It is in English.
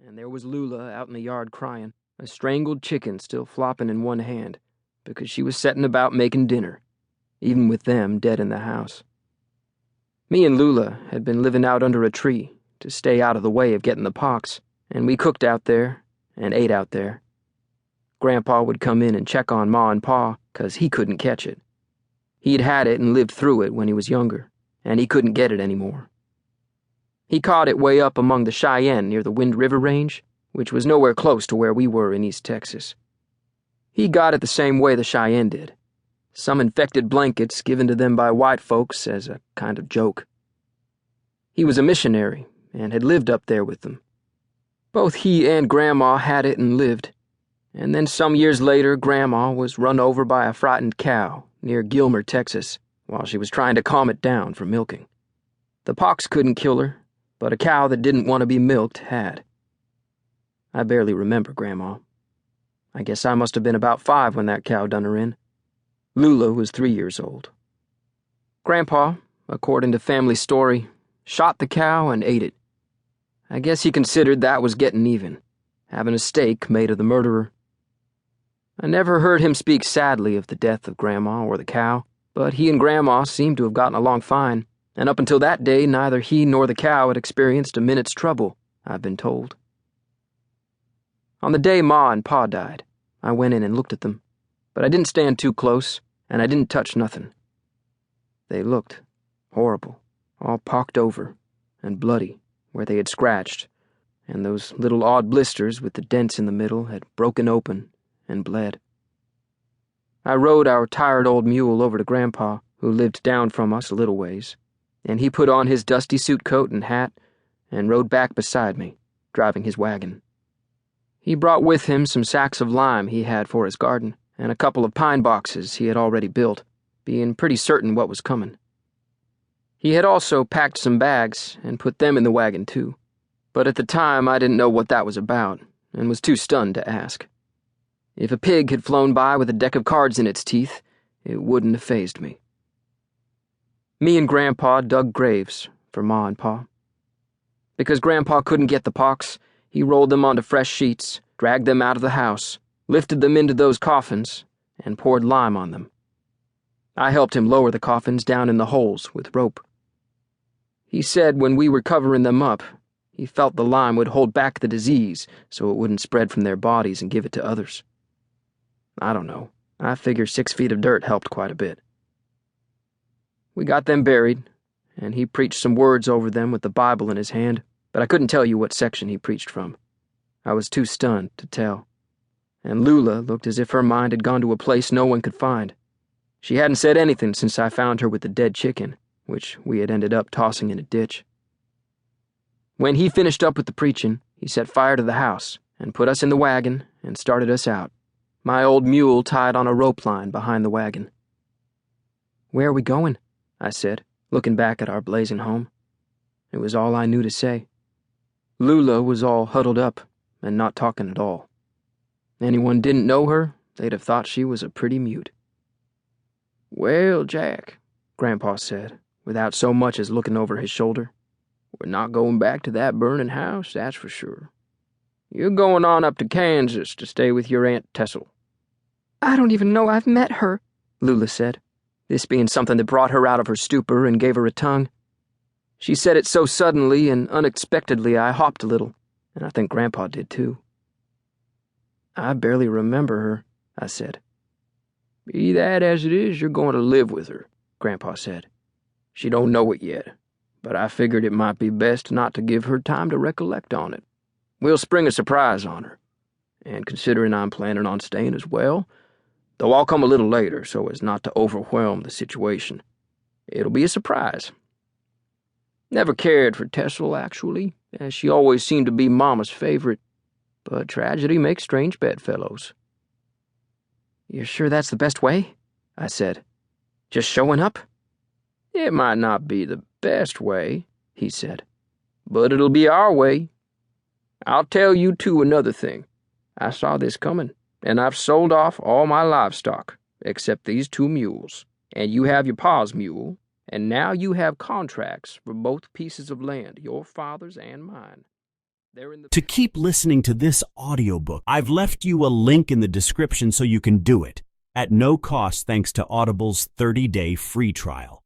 and there was Lula out in the yard crying, a strangled chicken still flopping in one hand, because she was setting about making dinner, even with them dead in the house. Me and Lula had been living out under a tree to stay out of the way of getting the pox, and we cooked out there and ate out there. Grandpa would come in and check on Ma and Pa, 'cause he couldn't catch it. He'd had it and lived through it when he was younger, and he couldn't get it anymore. He caught it way up among the Cheyenne near the Wind River Range, which was nowhere close to where we were in East Texas. He got it the same way the Cheyenne did. Some infected blankets given to them by white folks as a kind of joke. He was a missionary and had lived up there with them. Both he and Grandma had it and lived, and then some years later Grandma was run over by a frightened cow near Gilmer, Texas, while she was trying to calm it down for milking. The pox couldn't kill her, but a cow that didn't want to be milked had. I barely remember Grandma. I guess I must have been about 5 when that cow done her in. Lula was 3 years old. Grandpa, according to family story, shot the cow and ate it. I guess he considered that was getting even, having a steak made of the murderer. I never heard him speak sadly of the death of Grandma or the cow, but he and Grandma seemed to have gotten along fine, and up until that day neither he nor the cow had experienced a minute's trouble, I've been told. On the day Ma and Pa died, I went in and looked at them, but I didn't stand too close, and I didn't touch nothing. They looked horrible, all pocked over and bloody where they had scratched, and those little odd blisters with the dents in the middle had broken open and bled. I rode our tired old mule over to Grandpa, who lived down from us a little ways, and he put on his dusty suit coat and hat and rode back beside me, driving his wagon. He brought with him some sacks of lime he had for his garden, and a couple of pine boxes he had already built, being pretty certain what was coming. He had also packed some bags and put them in the wagon too, but at the time I didn't know what that was about, and was too stunned to ask. If a pig had flown by with a deck of cards in its teeth, it wouldn't have fazed me. Me and Grandpa dug graves for Ma and Pa. Because Grandpa couldn't get the pox, he rolled them onto fresh sheets, dragged them out of the house, lifted them into those coffins, and poured lime on them. I helped him lower the coffins down in the holes with rope. He said when we were covering them up, he felt the lime would hold back the disease so it wouldn't spread from their bodies and give it to others. I don't know. I figure 6 feet of dirt helped quite a bit. We got them buried, and he preached some words over them with the Bible in his hand, but I couldn't tell you what section he preached from. I was too stunned to tell. And Lula looked as if her mind had gone to a place no one could find. She hadn't said anything since I found her with the dead chicken, which we had ended up tossing in a ditch. When he finished up with the preaching, he set fire to the house and put us in the wagon and started us out, my old mule tied on a rope line behind the wagon. "Where are we going?" I said, looking back at our blazing home. It was all I knew to say. Lula was all huddled up and not talking at all. Anyone didn't know her, they'd have thought she was a pretty mute. "Well, Jack," Grandpa said, without so much as looking over his shoulder, "we're not going back to that burning house, that's for sure. You're going on up to Kansas to stay with your Aunt Tessel." "I don't even know I've met her," Lula said, this being something that brought her out of her stupor and gave her a tongue. She said it so suddenly and unexpectedly I hopped a little, and I think Grandpa did too. "I barely remember her," I said. "Be that as it is, you're going to live with her," Grandpa said. "She don't know it yet, but I figured it might be best not to give her time to recollect on it. We'll spring a surprise on her, and considering I'm planning on staying as well, though I'll come a little later so as not to overwhelm the situation, it'll be a surprise. Never cared for Tessel, actually, as she always seemed to be Mama's favorite, but tragedy makes strange bedfellows." "You're sure that's the best way?" I said. "Just showing up?" "It might not be the best way," he said, "but it'll be our way. I'll tell you, too, another thing. I saw this coming, and I've sold off all my livestock, except these 2 mules, and you have your pa's mule, and now you have contracts for both pieces of land, your father's and mine. They're in the... To keep listening to this audiobook, I've left you a link in the description so you can do it, at no cost thanks to Audible's 30-day free trial.